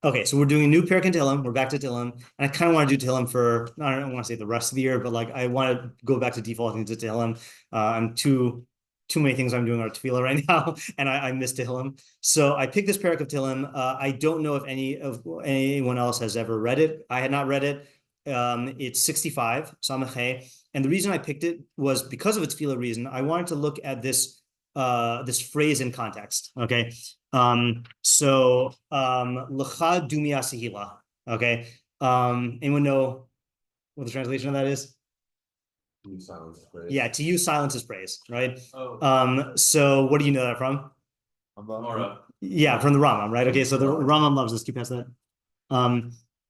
Okay, so we're doing a new perek in Tehilim. We're back to Tehilim, and I kind of want to do Tehilim for I don't want to say the rest of the year, but like I want to go back to defaulting to Tehilim. I'm too many things I'm doing are tefillah right now, and I miss Tehilim. So I picked this perek of Tehilim. I don't know if anyone else has ever read it. I had not read it. It's 65 Samachay, and the reason I picked it was because of its tefillah reason. I wanted to look at this phrase in context. Okay, L'cha dumia sehila. Okay. Anyone know what the translation of that is? To use silence is praise. Yeah, to use silence is praise, right? Oh. So what do you know that from? Yeah, from the Rambam, right? Okay, so the Rambam loves this. Keep past that.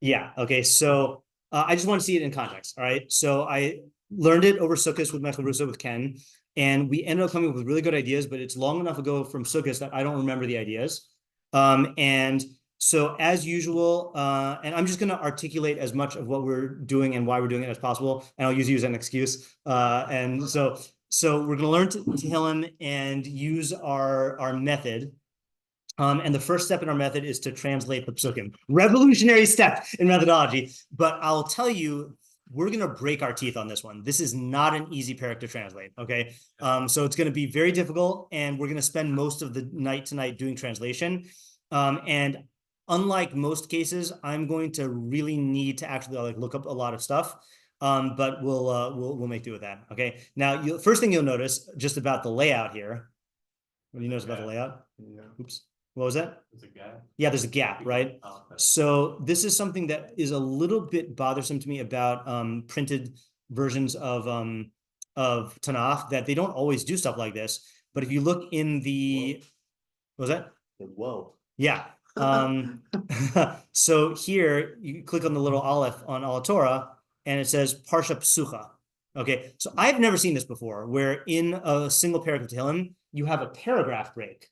Yeah, okay, so I just want to see it in context. All right. So I learned it over Sukkot with Michael Russo with Ken, and we ended up coming up with really good ideas, but it's long enough ago from Sukkot that I don't remember the ideas. And so as usual, and I'm just going to articulate as much of what we're doing and why we're doing it as possible, and I'll use you as an excuse. And so we're going to learn Tehilim and use our method. And the first step in our method is to translate the psukim. Revolutionary step in methodology. But I'll tell you, we're going to break our teeth on this one. This is not an easy perek to translate, okay? So it's going to be very difficult, and we're going to spend most of the night tonight doing translation. And unlike most cases, I'm going to really need to actually like look up a lot of stuff. But we'll make do with that, okay? Now, first thing you'll notice just about the layout here. What do you notice about the layout? Yeah. Oops. What was that? There's a gap. Yeah, there's a gap, right? Oh, okay. So this is something that is a little bit bothersome to me about printed versions of Tanakh, that they don't always do stuff like this. But if you look in the, what was that? Whoa. Yeah. So here you click on the little aleph on Al Torah, and it says Parsha Psucha. Okay, so I've never seen this before, where in a single perek of Tehillim you have a paragraph break.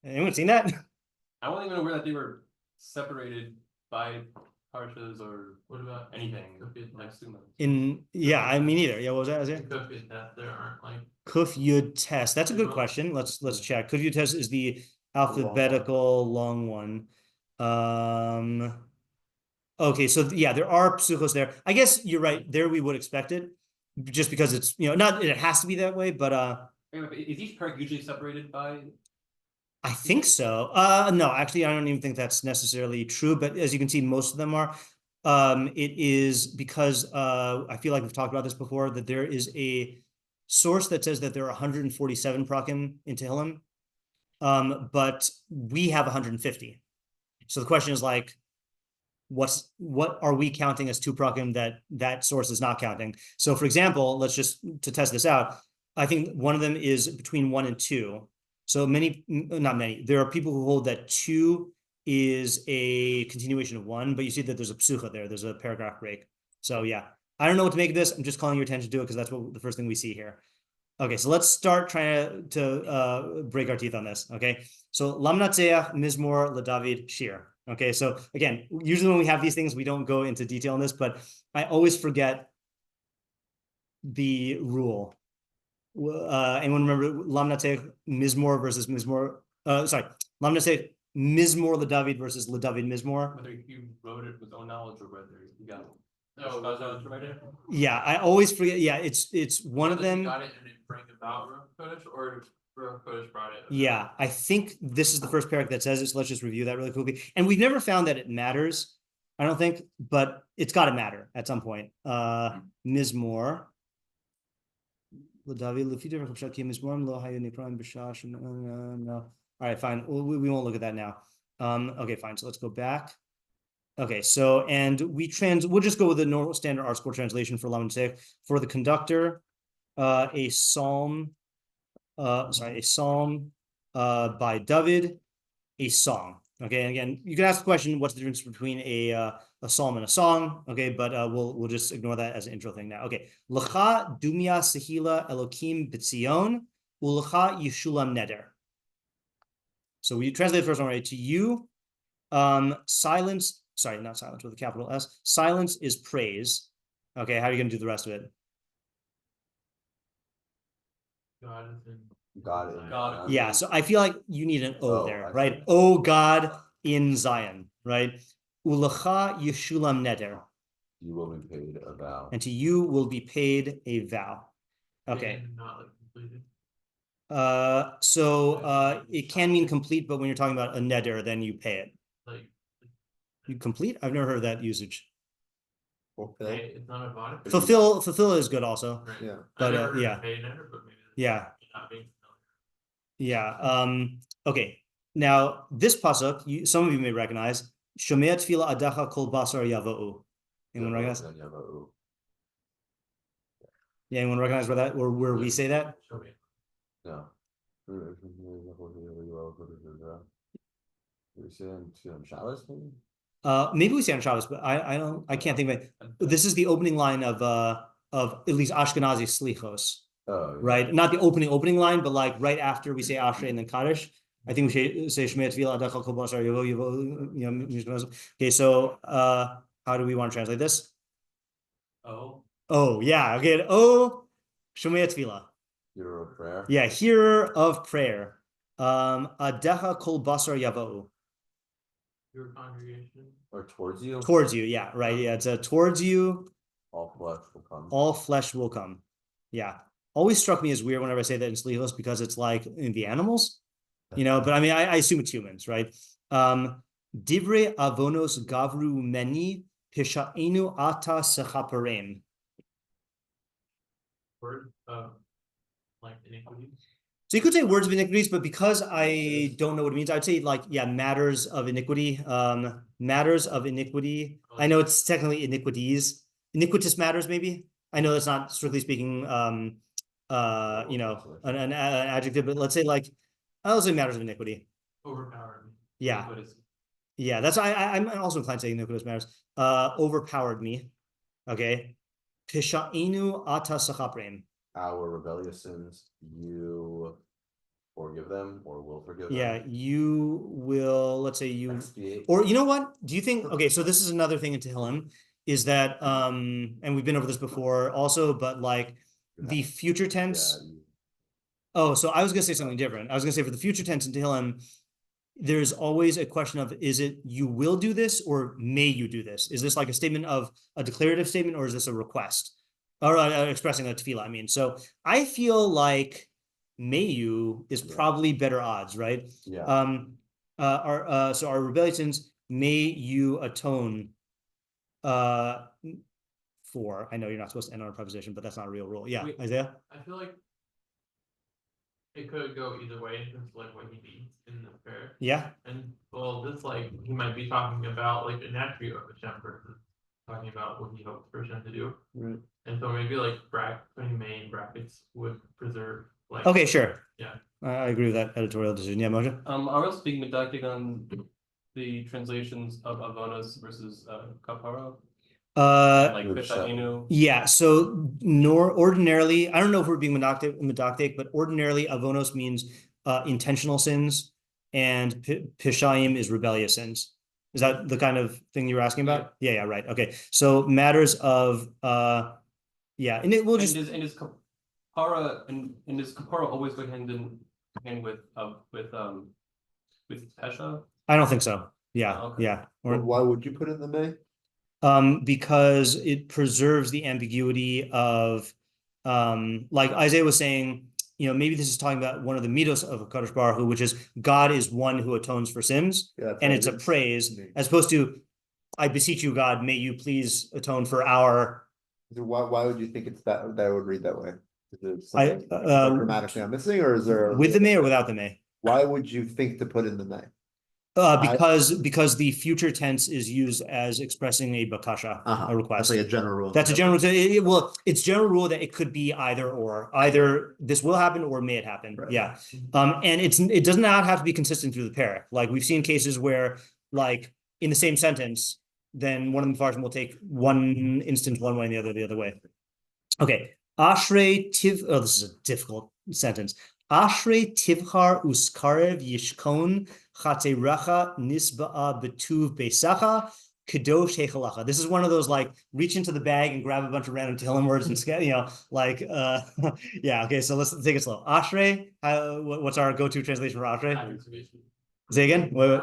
Anyone seen that? I wasn't even aware that they were separated by parshas or what about anything. Like Yeah, I mean either. Yeah, what was that? That there aren't like Kuf Yud Test. That's a good question. Let's check. Kuf Yud Test is the alphabetical long one. Okay, so yeah, there are psuchos there. I guess you're right. There we would expect it, just because it's not it has to be that way, but is each perek usually separated by? I think so. No, actually, I don't even think that's necessarily true. But as you can see, most of them are. It is because I feel like we've talked about this before, that there is a source that says that there are 147 prakim in Tehillim, but we have 150. So the question is like, what are we counting as two prakim that source is not counting? So for example, let's just to test this out. I think one of them is between 1 and 2. So not many. There are people who hold that 2 is a continuation of 1, but you see that there's a psucha there. There's a paragraph break. So yeah, I don't know what to make of this. I'm just calling your attention to it because that's what the first thing we see here. Okay, so let's start trying to break our teeth on this. Okay, so Lamnatzeach Mizmor LeDavid Shir. Okay, so again, usually when we have these things, we don't go into detail on this, but I always forget the rule. Anyone remember Lamnatzeach Mizmor versus Mizmor? Sorry, Lamnatzeach Mizmor LeDavid versus LeDavid Mizmor. Whether you wrote it with own knowledge or whether you got it. No, yeah, I always forget. Yeah, it's one of them. You got it and it bring about Kodesh, or Kodesh brought it. Yeah, I think this is the first perek that says it. So let's just review that really quickly. And we've never found that it matters. I don't think, but it's got to matter at some point. Mizmor. No. All right, fine. We won't look at that now. Okay, fine. So let's go back. Okay, so and we'll just go with the normal standard ArtScroll translation for Lamed Seif. For the conductor, a psalm by David, a song. Okay, and again, you can ask the question, what's the difference between a psalm and a song? Okay, but we'll just ignore that as an intro thing now. Okay, L'cha dumia sehila Elokim b'tzion u'lecha yishulam neder. So we translate the first one right to you. Silence. Sorry, not silence with a capital S. Silence is praise. Okay, how are you going to do the rest of it? God. Yeah, so I feel like you need an O there, right? Oh God, in Zion, right? Ulecha yeshulam neder. You will be paid a vow. And to you will be paid a vow. Okay. Not like completed. So it can mean complete, but when you're talking about a neder, then you pay it. Like You complete? I've never heard of that usage. Okay. it's not a body. Fulfill is good also. Right. Yeah. But, I never heard yeah. of pay never, but maybe Yeah. not being Yeah. Okay. Now this pasuk, some of you may recognize. Shomea tefila adacha kol basar yava'u. Anyone recognize? Yeah, anyone recognize where we say that? familiar. No. We say on Shabbos, maybe? Maybe we say on Shabbos, but I can't think of it. This is the opening line of at least Ashkenazi slichos, Oh, yeah. right? Not the opening line, but like right after we say Ashrei and then Kaddish. I think we say Shmei Tefillah Adachal Kol Basar Yavo Yavo. You know, okay, so how do we want to translate this? Oh yeah, okay. Oh, Shmei Tefillah. Hearer of prayer. Yeah, hearer of prayer. Adecha Kol Basar Yavo. Your congregation. Or towards you. Towards you, yeah, right. Yeah, it's towards you. All flesh will come. All flesh will come. Yeah. Always struck me as weird whenever I say that in Slichos because it's like in the animals, you know, but I mean, I assume it's humans, right? Divrei avonos gavru meni pishainu ata sechaparem. Word of like iniquity. So you could say words of iniquities, but because I don't know what it means, I'd say like, yeah, matters of iniquity. Matters of iniquity. I know it's technically iniquities. Iniquitous matters, maybe. I know that's not strictly speaking, you know, an adjective, but let's say like, I'll say matters of iniquity. Overpowered. Yeah. Yeah, that's I'm also inclined to say iniquitous matters. Overpowered me. Okay. Pishainu ata sachaprem. Our rebellious sins, you forgive them or will forgive them. Yeah, you will, let's say you, Expiate. or you know what? Do you think, okay, so this is another thing in Tehilim, is that, and we've been over this before also, but like the future tense. Yeah, Oh, so I was going to say something different. I was going to say for the future tense in Tehillim, there's always a question of, is it you will do this or may you do this? Is this like a statement of a declarative statement or is this a request? Or expressing a tefillah, I mean. So I feel like may you is probably better odds, right? Yeah. So our rebellions, may you atone for, I know you're not supposed to end on a preposition, but that's not a real rule. Yeah, Isaiah? I feel like it could go either way in terms of like what he needs in the prayer. Yeah. And well, this like he might be talking about like an attribute of Hashem person, talking about what he hopes for Hashem to do. Right. And so maybe like putting May in brackets would preserve like. Okay, sure. Yeah. I agree with that editorial decision. Yeah, Moshe? I was being medactic on the translations of avonos versus kapara. Like Pishainu. Yeah, so ordinarily, I don't know if we're being medactic, but ordinarily avonos means intentional sins, and pishaim is rebellious sins. Is that the kind of thing you were asking about? Yeah, right. Okay, so matters of yeah, and it will just and is kapara and is kapara always go hand in hand with pesha? I don't think so. Yeah, okay. Yeah. Why would you put it in the May? Because it preserves the ambiguity of, like Isaiah was saying, you know, maybe this is talking about one of the mitos of Kadosh Baruch Hu, which is God is one who atones for sins, and it's a praise, as opposed to, I beseech you, God, may you please atone for our. Why would you think it's that would read that way? Is it something grammatically I'm missing, or is there with the may or without the may? Why would you think to put in the may? Because the future tense is used as expressing a bakasha, a request. That's like a general rule. That's a general. Well, it's general rule that it could be either or. Either this will happen or may it happen. Right. Yeah. And it does not have to be consistent through the perek. Like we've seen cases where, like in the same sentence, then one of the meforshim will take one instance one way and the other way. Okay. Ashrei tiv. Oh, this is a difficult sentence. Ashrei tivchar uskarev yishkon chaterecha nisba'a betuv beisacha kadosh hechalacha. This is one of those like reach into the bag and grab a bunch of random Tehillim words and you know like yeah. Okay, so let's take it slow. Ashrei. What's our go-to translation for Ashrei? Say again. Wait.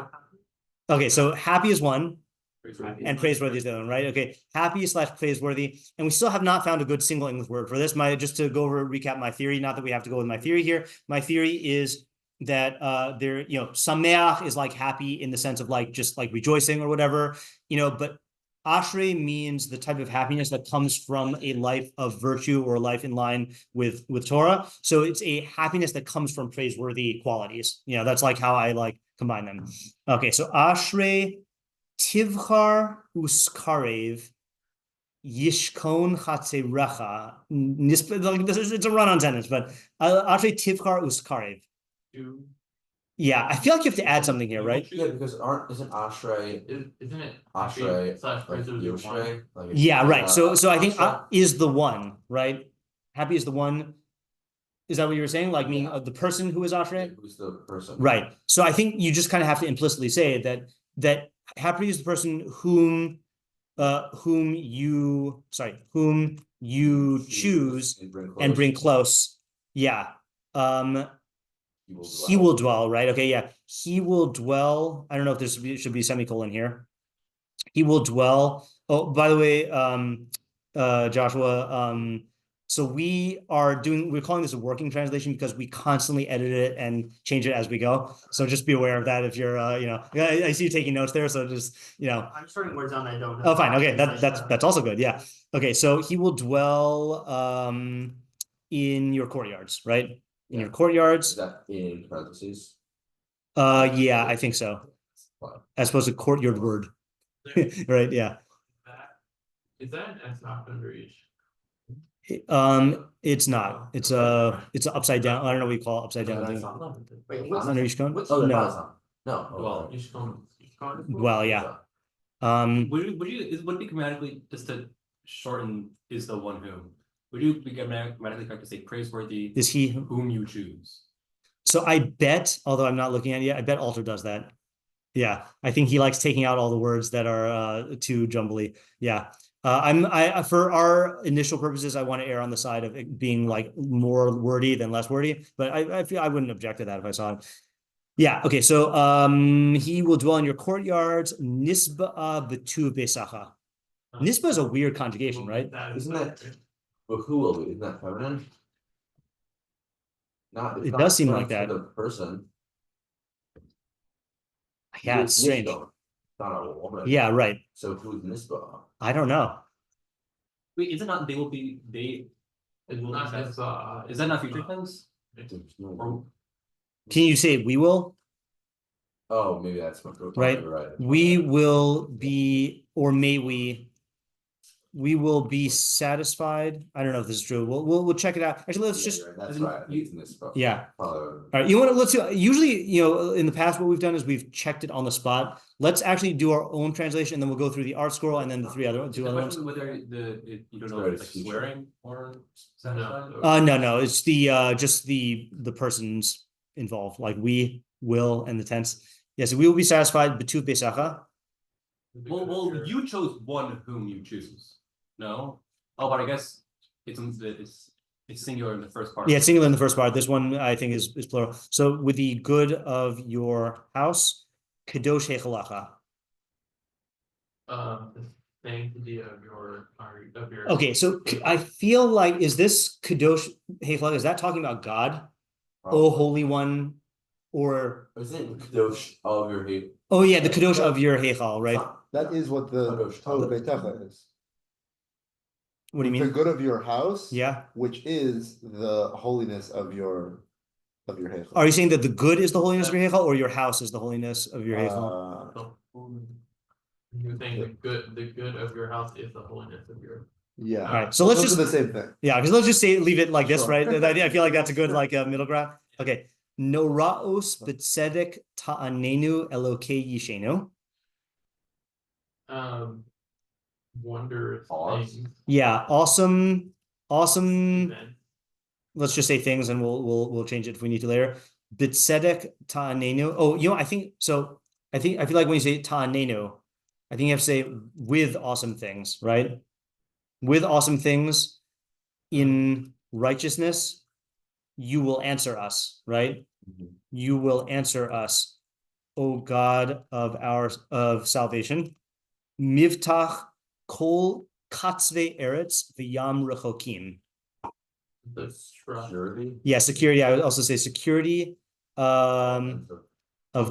Okay, so happy is one, Praiseworthy. and praiseworthy is the other one, right? Okay, happy / praiseworthy, and we still have not found a good single English word for this. Just to go over recap my theory. Not that we have to go with my theory here. My theory is that sameach is like happy in the sense of like just like rejoicing or whatever, but ashrei means the type of happiness that comes from a life of virtue or a life in line with Torah. So it's a happiness that comes from praiseworthy qualities. That's like how I like combine them. Okay, so ashrei tivchar uskarev yishkon chatzerecha. It's a run-on sentence, but ashrei tivchar uskarev. Yeah, I feel like you have to add something here, right? Yeah, because isn't Ashrei? Isn't it Ashrei / praiseworthy one? Yoshrei? Like Yeah, right. So I think Ashrei? is the one, right? Happy is the one. Is that what you were saying? Like meaning the person who is Ashrei? Who's the person? Right. So I think you just kind of have to implicitly say that happy is the person whom you choose and bring close. Yeah. He will dwell, right? Okay, yeah. He will dwell. I don't know if there should be a semicolon here. He will dwell. Oh, by the way, Joshua, so we're calling this a working translation because we constantly edit it and change it as we go. So just be aware of that if you're, I see you taking notes there. So just, I'm starting words down I don't know. Oh, fine. Okay, that's also good. Yeah. Okay, so he will dwell in your courtyards, right? In your courtyards. Is that in parentheses? Yeah, I think so. As opposed to courtyard word. Right, yeah. Is that an S not under each? It's not. It's upside down. I don't know what you call it, upside down thing. Wait, what's Under each cone? Oh, No. No. Well, Well, yeah. Would it be grammatically just to shorten is the one whom? Would you be grammatically correct to say praiseworthy Is he? whom you choose? So I bet, although I'm not looking at it yet, I bet Alter does that. Yeah, I think he likes taking out all the words that are too jumbly. Yeah. For our initial purposes, I want to err on the side of it being like more wordy than less wordy, but I feel I wouldn't object to that if I saw it. Yeah. Okay. So he will dwell in your courtyards. Nisba betu besacha. Nisba is a weird conjugation, right? Isn't that who will be? Isn't that feminine? It does seem like that. The person. Yeah, it's strange. Not a woman. Yeah, right. So who's Nisba? I don't know. Wait, is it not they will be they? It will not have, is that not future tense? Or Can you say we will? Oh, maybe that's what Right. We will be, or may we will be satisfied. I don't know if this is true. We'll check it out. Actually, let's just. Right. That's right. Yeah. All right. You want to let's do. Usually, in the past, what we've done is we've checked it on the spot. Let's actually do our own translation, and then we'll go through the art scroll and then the two other ones. Whether you don't know if it's like swearing or No. It's the just the persons involved, like we will and the tense. Yes, we will be satisfied. Betu besacha. Well, you chose one whom you choose. No. Oh, but I guess it's singular in the first part. Yeah, it's singular in the first part. This one I think is plural. So with the good of your house, kadosh hechalacha. The sanctity of your. Okay, so I feel like is this kadosh hechalacha? Is that talking about God, oh Holy One, or is it kadosh of your hechal? Oh yeah, the kadosh of your hechal, right? That is what the Tov Beitecha is. What do you mean? The good of your house. Yeah. Which is the holiness of your hechal. Are you saying that the good is the holiness of your hechal, or your house is the holiness of your hechal? You're saying the good of your house is the holiness of your. Yeah. All right. So let's just the same thing. Yeah, because let's just leave it like this, right? I feel like that's a good middle ground. Okay. Noraos b'tzedek ta'anenu elokei yishenu. Wondrous things. Yeah, awesome. Let's just say things, and we'll change it if we need to later. B'tzedek ta'anenu. Oh, I think so. I feel like when you say ta'anenu, I think you have to say with awesome things, right? With awesome things in righteousness, you will answer us, right? You will answer us. O God of salvation, Mivtach Kol Katzve Eretz V'Yam Rechokim. The shrub. Surety? Yeah, security. I would also say security of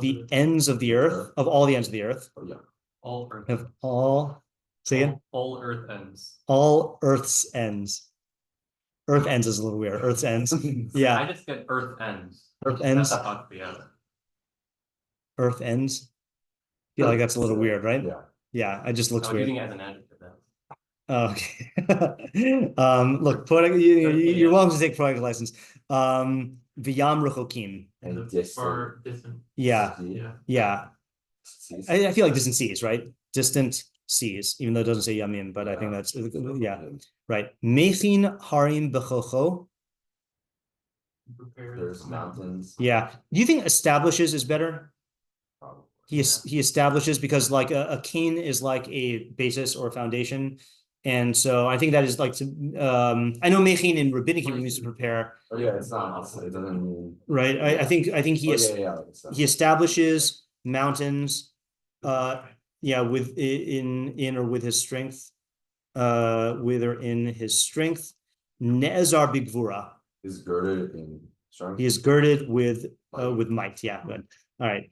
the ends of the earth, of all the ends of the earth, Oh, yeah. All earth. of all. Say again. All earth ends. All Earth's ends. Earth ends is a little weird. Earth's ends. I Yeah. just get earth ends. Earth ends. That's a yeah. Earth ends. Feel like that's a little weird, right? Yeah. Yeah, it just looks I was weird. using it as an adjective. Then. Okay. Look, poetic, you're welcome to take poetic license. V'yam rechokim. And Far distant. Yeah, Yeah. yeah. Seas. I feel like distant seas, right? Distant seas, even though it doesn't say yamim, but I think that's yeah, right. Mechin harim b'chocho. Prepare There's the mountains. Yeah. Do you think establishes is better? Probably. He establishes because like a cane is like a basis or a foundation. And so I think that is like to I know mechin in rabbinic Hebrew means to prepare, Oh, yeah, it's not, it doesn't mean. right? I think he Oh, is yeah, it's not. he establishes mountains yeah with in or with his strength with or in his strength. Ne'ezar bigvura. Is girded in strength. He is girded with might. Yeah, good. All right.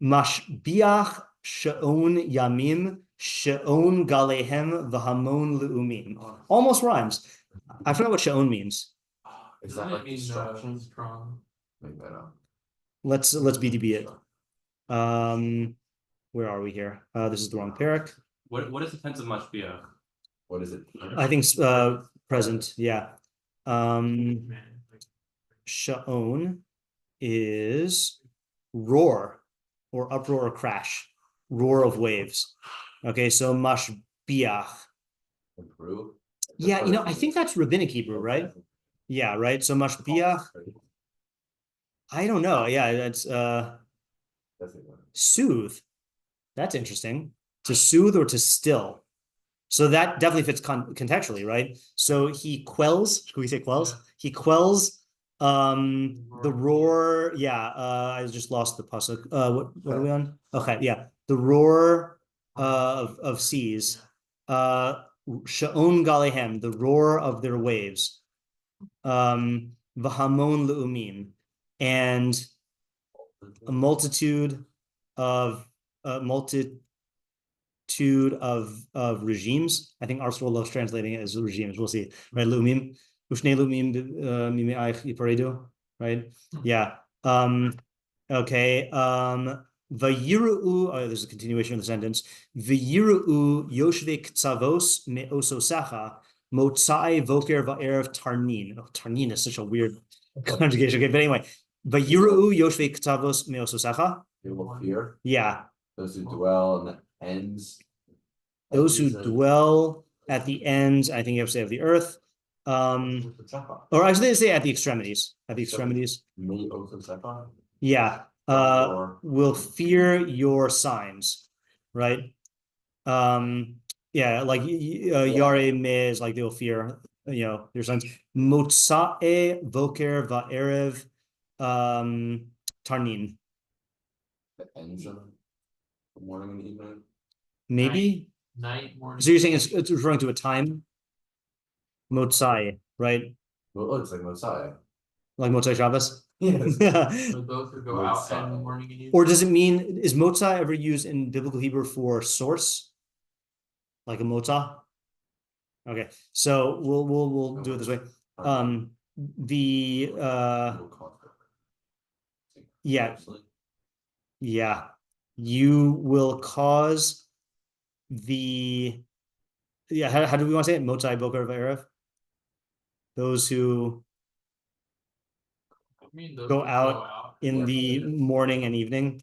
Mashbiach she'on yamim she'on galehem v'hamon le'umim. Almost rhymes. I forgot what she'on means. Is Doesn't that it like mean destruction? strong? Make that up. Let's BDB it. Where are we here? This is the wrong perek. What is the tense of mashbiach? What is it? I think present. Yeah. Man, Sha'on is roar or uproar or crash, roar of waves. Okay, so mashbiach. Improve? Yeah, I think that's rabbinic Hebrew, right? Yeah, right. So mashbiach. I don't know. Yeah, that's soothe. That's interesting. To soothe or to still. So that definitely fits contextually, right? So he quells. Can we say quells? He quells the roar. Yeah, I just lost the pasuk. What are we on? Okay, yeah, the roar of seas. Sha'on galehem, the roar of their waves. V'hamon le'umim, and a multitude of regimes. I think Arsenal loves translating it as regimes. We'll see. Right, lumim, ushne lumim mimeich yiparedu. Right, yeah. Okay. Vayiru. Oh, there's a continuation of the sentence. Vayiru yoshve tzavos me'ososacha motzai voker va'erev tarnin. Oh, tarnin is such a weird conjugation. Okay, but anyway, vayiru yoshve tzavos me'ososacha. They will fear. Yeah. Those who dwell in the ends. Those who dwell at the ends, I think you have to say of the earth. Or actually they say at the extremities. At the extremities. Yeah. Will fear your signs, right? Yeah, like Yare me is like they'll fear, your signs. Motsa'e voker va'erev tarnin. The ends of the morning and evening. Maybe. night, morning. So you're saying it's referring to a time? Motzai, right? Well, it's like Messiah. Like Motzai Shabbos? Yes. So those who go out in the morning and evening. Or does it mean, is Motzai ever used in biblical Hebrew for source? Like a Motzah? Okay, so we'll do it this way. Yeah, you will cause how do we want to say it? Motzai Boker V'erev? Those who go out in the morning and evening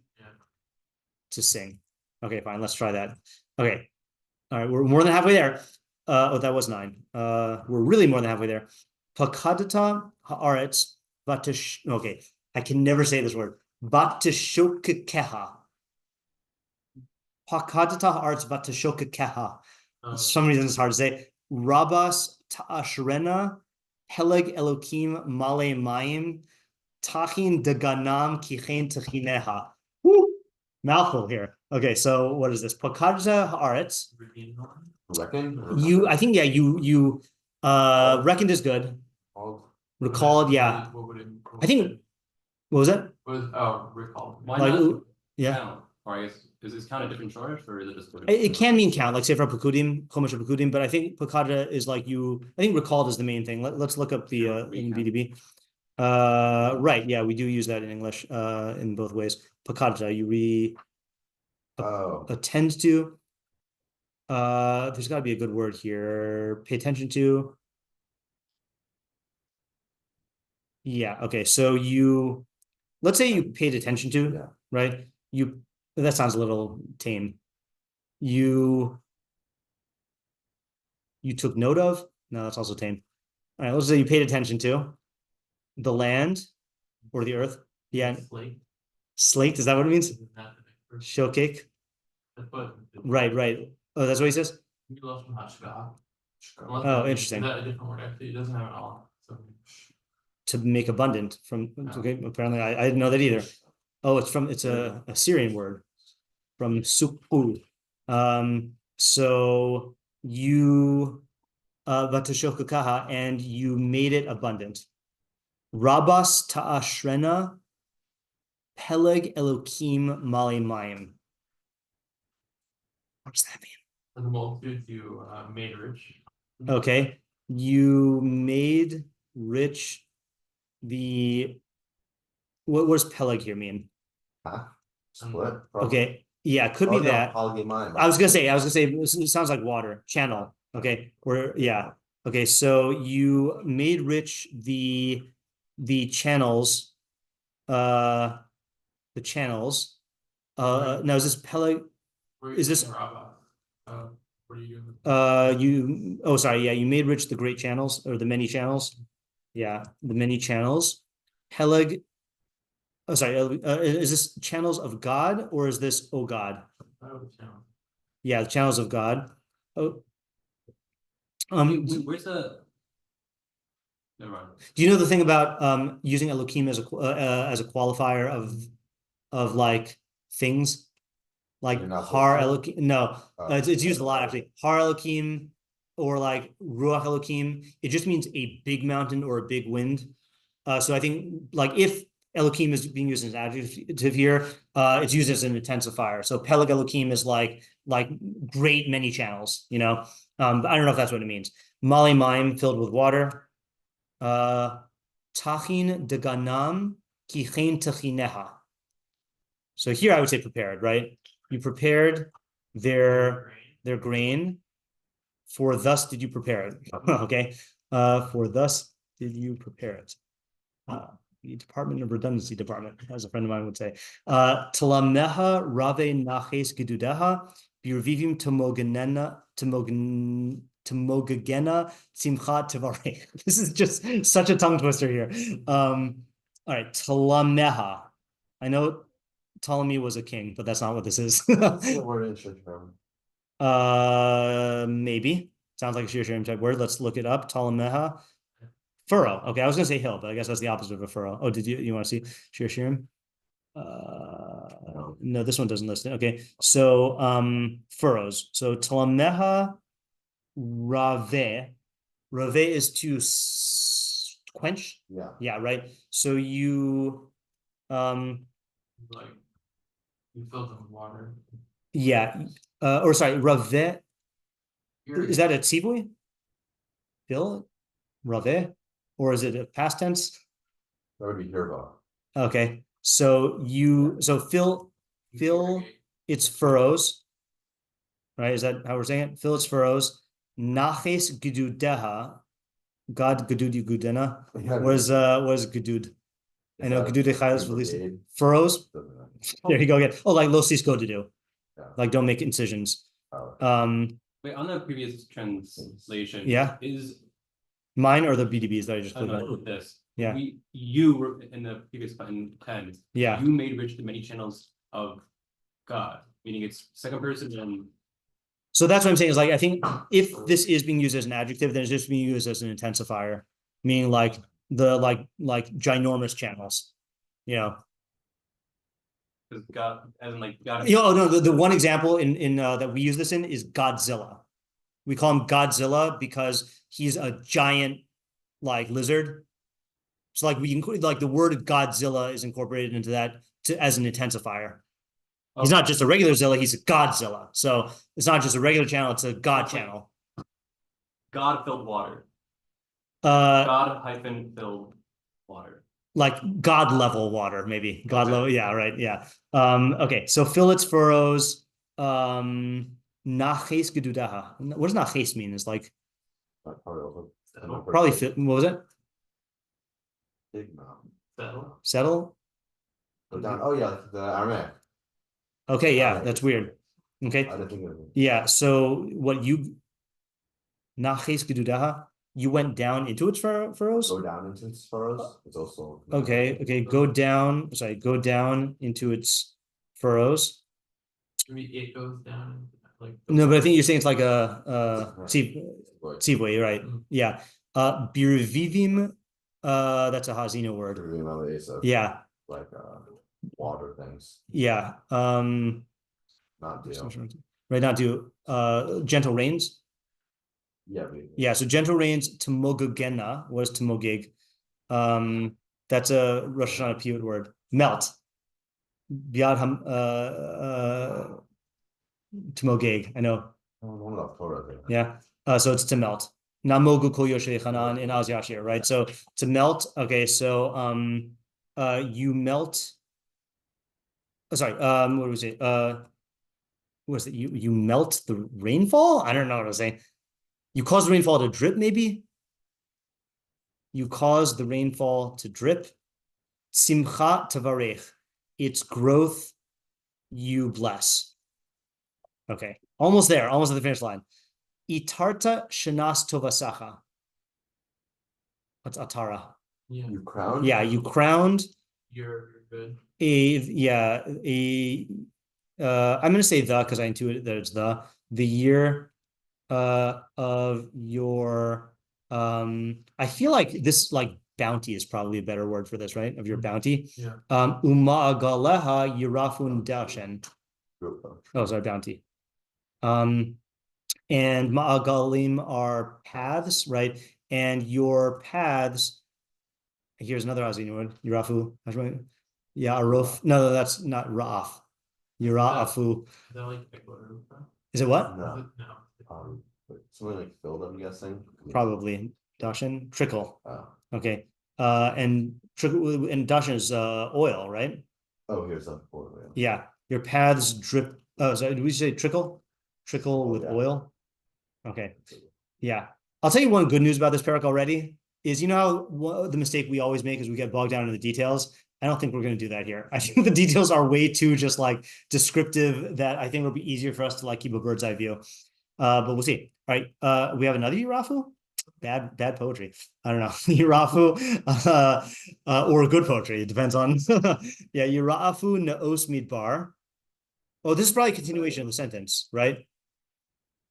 to sing. Okay, fine, let's try that. Okay, all right, we're more than halfway there. That was 9. We're really more than halfway there. Pakadata haaretz vatish. Okay, I can never say this word. Vatishokekeha. Pakadata haaretz vatishokekeha. For some reason it's hard to say. Rabas ta'ashrena heleg elokim male mayim tachin deganam kichen tachineha. Woo! Mouthful here. Okay, so what is this? Pakadza haaretz. Reckon? I think, yeah, you reckoned is good. Recalled, yeah. What would it? I think, what was it? Recalled. Why Like, not? yeah. Count? Or I guess, is this kind of different shortish or is it just? It can mean count, like say for Pakudim, Chumash Pakudim, but I think Pakada is like I think recalled is the main thing. Let's look up the in BDB. Right, yeah, we do use that in English in both ways. Pakada, you attend to. There's got to be a good word here. Pay attention to. Yeah, okay. So let's say you paid attention to, Yeah. right? That sounds a little tame. You took note of? No, that's also tame. All right, let's say you paid attention to the land or the earth. Yeah. Slate, is that what it means? Shokek. Right. Oh, that's what he says? Oh, interesting. A different word, actually. It doesn't have an all. So. To make abundant from, okay, apparently I didn't know that either. Oh, it's a Syrian word from suku. So you vatashokakaha, and you made it abundant. Rabas ta'ashrena peleg elokim mali mayim. What does that mean? For the multitude you made rich. Okay, you made rich what does peleg here mean? Split. Okay, yeah, could be that. I was gonna say it sounds like water channel. Okay, okay, so you made rich the channels, now is this peleg? Is this you made rich the great channels or the many channels? Yeah, the many channels. Peleg. Oh, sorry. Is this channels of God or is this oh God? Yeah, the channels of God. Oh. Where's the? Never mind. Do you know the thing about using Elohim as a qualifier of like things? Like Har Elohim? No, it's used a lot actually. Har Elohim or like Ruach Elohim. It just means a big mountain or a big wind. So I think like if Elohim is being used as an adjective here, it's used as an intensifier. So Peleg Elohim is like great many channels, but I don't know if that's what it means. Mali Maim, filled with water. Tachin deganam kichein tachineha. So here I would say prepared, right? You prepared their grain, for thus did you prepare it. Okay. For thus did you prepare it. The Department of Redundancy Department, as a friend of mine would say. Talameha rave naches gedudeha birvivim tomogagena simchat tevarech. This is just such a tongue twister here. All right, Talameha. I know Ptolemy was a king, but that's not what this is. Maybe. Sounds like a shiur type word. Let's look it up. Talameha. Furrow. Okay, I was gonna say hill, but I guess that's the opposite of a furrow. Oh, did you want to see shiur? No, this one doesn't list it. Okay, so furrows. So Talameha Rave. Rave is to quench. Yeah, right. So you you filled them with water. Yeah. Or sorry, Rave. Is that a tzivui? Fill? Rave? Or is it a past tense? That would be hirva. Okay. So fill its furrows. Right? Is that how we're saying it? Fill its furrows. Naches gedudeha. God gedud gudena. Was gedud. I know gedud echayos released furrows. There you go again. Oh, like lo cisco to do. Like don't make incisions. Wait, on the previous translation, yeah, is mine or the BDBs that I just clicked on? With this, yeah, you were in the previous button 10. Yeah, you made rich the many channels of God, meaning it's second person and. So that's what I'm saying is like I think if this is being used as an adjective, then it's just being used as an intensifier, meaning like the like ginormous channels, Because God, as in like God. No, the one example in that we use this in is Godzilla. We call him Godzilla because he's a giant like lizard. So like we include like the word Godzilla is incorporated into that as an intensifier. He's not just a regular Zilla, he's a Godzilla. So it's not just a regular channel, it's a God channel. God filled water. Uh, God hyphen filled water. Like God level water, maybe. God level, yeah, right, yeah. Okay, so fill its furrows. Naches gedudaha. What does naches mean? It's like probably fit. What was it? Settle? Go down. Oh yeah, the Aramaic. Okay, yeah, that's weird. Okay. I didn't think of it. Yeah, so what you Naches gedudaha, you went down into its furrows? Go down into its furrows. It's also Okay, go down into its furrows. Maybe it goes down like. No, but I think you're saying it's like a tzivui, you're right. Yeah. Birvivim, that's a Hazino word. Yeah. Like water things. Yeah. Not deal. Right now do gentle rains. Yeah. Yeah, so gentle rains Tamogagena. What is Tamogig? That's a Rosh Hashanah Piyut word. Melt. Biad Tamogig. I know. Yeah. So it's to melt. Namogu kol yoshei chanan in Az Yashir, right? So to melt. Okay, so you melt. Oh, sorry. What do we say? What was it? You melt the rainfall? I don't know what I was saying. You cause the rainfall to drip, maybe? You cause the rainfall to drip. Simcha tavarech. Its growth you bless. Okay. Almost there. Almost at the finish line. Itarta shenas tovasacha. What's atara? Yeah. You crowned? Yeah, you crowned. You're good. I'm gonna say the because I intuit that it's the year of your I feel like this like bounty is probably a better word for this, right? Of your bounty. Yeah. Uma'agaleha yirafun dashen. Oh, sorry, bounty. And ma'agalim are paths, right? And your paths, here's another Hazini word, Yirafu. Ya'aruf. No, that's not Ra'af. Yira'afu. Is that like Ecuador? Is it what? No. No. Something like filled, I'm guessing. Probably. Dashen. Trickle. Oh. Okay. And dashen is oil, right? Oh, here's a oil. Yeah. Your paths drip. Oh, sorry, did we say trickle? Trickle with oil. Okay. Yeah. I'll tell you one good news about this perek already is, you know how the mistake we always make is we get bogged down in the details. I don't think we're going to do that here. I think the details are way too just like descriptive that I think it'll be easier for us to like keep a bird's eye view. But we'll see. All right. We have another Yirafu. Bad poetry. I don't know. Yirafu or good poetry. It depends on. Yeah. Yirafu naos midbar. Oh, this is probably a continuation of the sentence, right?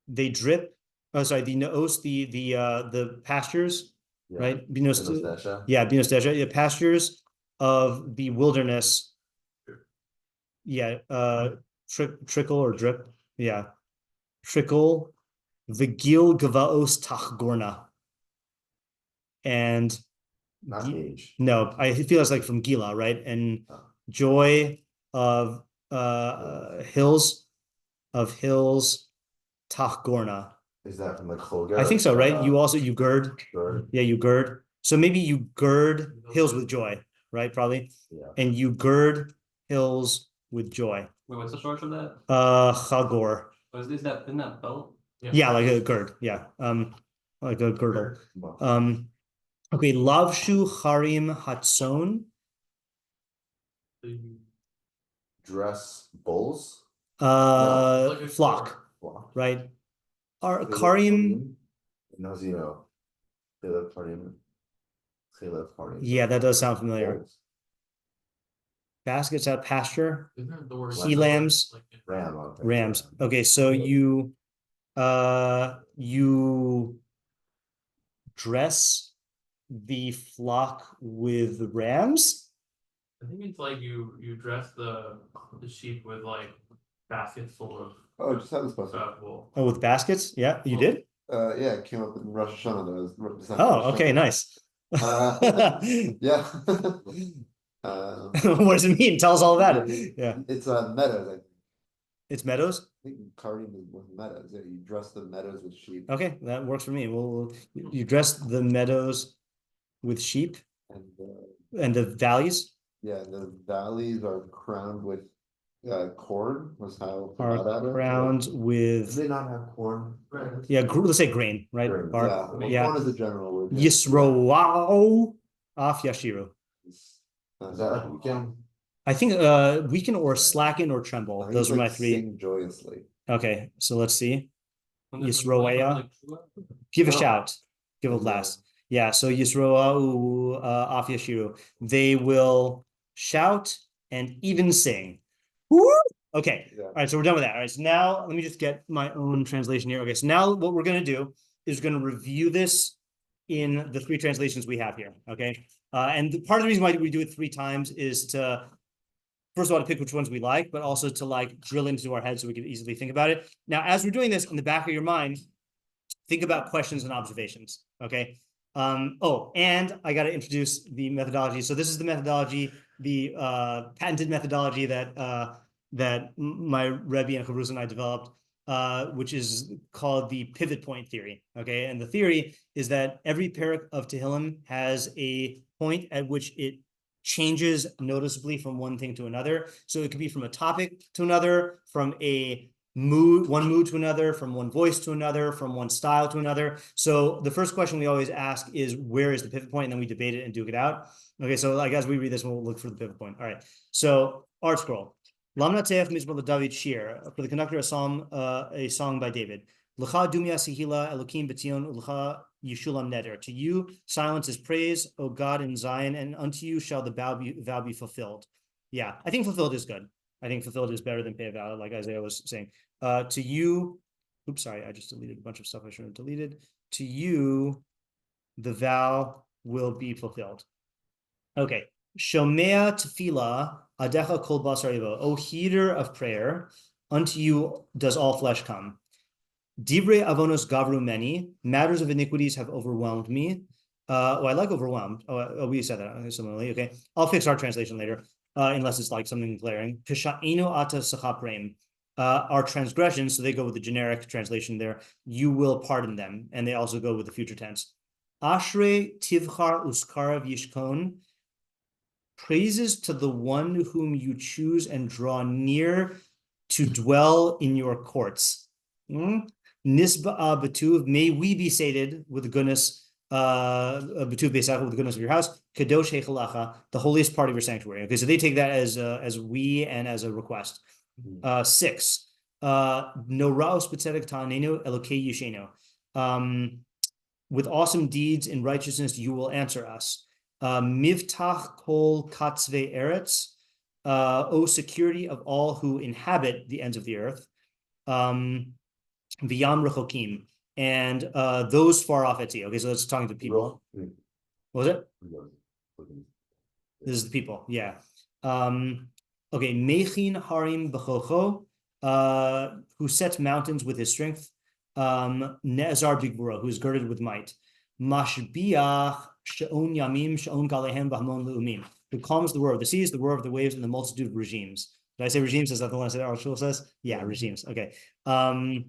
They drip. Oh, sorry. The naos, the pastures, Yeah. right? Binosdesha. Yeah, Binosdesha. The pastures of the wilderness. Yeah. Trickle or drip. Yeah. Trickle. Vigil gavaos tachgorna. And Not age. no, I feel it's like from Gila, right? And joy of hills tachgorna. Is that from the Choga? I think so, right? You gird. Yeah, you gird. So maybe you gird hills with joy, right? Probably. Yeah. And you gird hills with joy. Wait, what's the short of that? Chagor. Isn't that belt? Yeah, like a gird. Yeah. Like a girdle. Okay, lavshu harim hatson. Dress bulls. Flock, right? Are karim? Nazino. Yeah, that does sound familiar. Baskets at pasture. Isn't the word He lambs. Rams. Okay, so you dress the flock with rams. I think it's like you dress the sheep with like baskets full of Oh, just have this posted. wool. Oh, with baskets? Yeah, you did? Yeah, it came up in Rosh Hashanah. That was Oh, okay, nice. Yeah. What does it mean? Tell us all about it. Yeah, It's meadows. I it's meadows. think Karim is with meadows. Yeah, you dress the meadows with sheep, Okay, that works for me. You dress the meadows with sheep and and the valleys yeah, the valleys are crowned with corn. Was how are Chabad had it. crowned Do with, they not have corn? yeah, let's say grain, right? Grain, Bark. yeah, well, Yeah. corn is the general word. Yeah. Yisroao af yashiru. Is that like weekend? I think weaken or slacken or I tremble. think Those it's are my like three. Sing joyously. Okay, so let's see. When there's a Yisroaya. like, Give a No. shout. Give a Yeah. blast. Yeah, so Yisroau af yashiru. They will shout and even sing. Woo! Okay. Yeah. All right, so we're done with that. All right, so now let me just get my own translation here. Okay, so now what we're going to do is going to review this in the three translations we have here. Okay, and part of the reason why we do it 3 times is to, first of all, to pick which ones we like, but also to like drill into our heads so we can easily think about it. Now, as we're doing this, in the back of your mind, think about questions and observations. Okay. Oh, and I got to introduce the methodology. So this is the methodology, the patented methodology that my Rebbe and Chavruz and I developed, which is called the pivot point theory. Okay, and the theory is that every perek of Tehilim has a point at which it changes noticeably from one thing to another. So it could be from a topic to another, from a one mood to another, from one voice to another, from one style to another. So the first question we always ask is, where is the pivot point? And then we debate it and duke it out. Okay, so like as we read this, we'll look for the pivot point. All right, so art scroll. Lamna Teach Mizmor David shiur, for the conductor a song by David. L'cha dumia sihila elokim b'tzion u'l'cha yishulam neder. To you silence is praise, O God in Zion, and unto you shall the vow be fulfilled. Yeah, I think fulfilled is good. I think fulfilled is better than pay a vow, like Isaiah was saying. To you, oops, sorry, I just deleted a bunch of stuff I shouldn't have deleted. To you, the vow will be fulfilled. Okay. Shomea tefillah adecha kol basar evo. O heater of prayer, unto you does all flesh come. Divrei avonos gavru many. Matters of iniquities have overwhelmed me. I like overwhelmed. We said that similarly. Okay. I'll fix our translation later. Unless it's like something glaring. Our transgressions, so they go with the generic translation there, you will pardon them, and they also go with the future tense. Ashrei tivchar uskarav yishkon, praises to the one whom you choose and draw near to dwell in your courts. Nisba'a betuv, may we be sated with the goodness betuv beisach, with the goodness of your house, kadosh heichalacha, the holiest part of your sanctuary. Okay, so they take that as we and as a request. 6, noraos b'tzedek ta'anenu elokei yishenu. With awesome deeds in righteousness you will answer us. Mivtach kol katzvei eretz, O security of all who inhabit the ends of the earth. V'yam rechokim, and those far off at sea. Okay, so that's talking to people. What was it? This is the people, yeah. Okay, Mechin Harim B'chocho, who sets mountains with his strength. Ne'ezar Bigvura, who is girded with might. Mashbiach She'on Yamim She'on Galehem B'hamon Le'umim, who calms the roar of the seas, the roar of the waves, and the multitude of regimes. Did I say regimes? Is that the one I said Arshul says? Yeah, regimes. Okay. 9.